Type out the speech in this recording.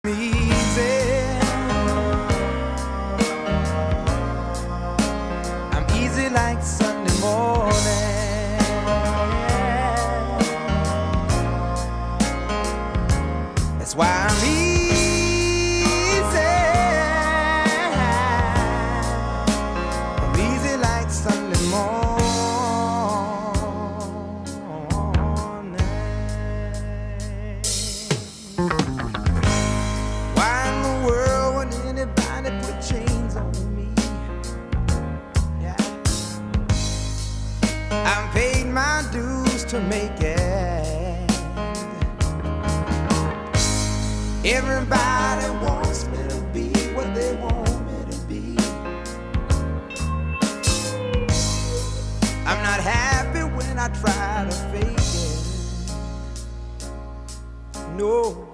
easy. I'm easy like Sunday morning. That's why I'm easy. I'm easy like Sunday morning. Anybody put chains on me? Yeah, I've paid my dues to make it. Everybody wants me to be what they want me to be. I'm not happy when I try to fake it. No.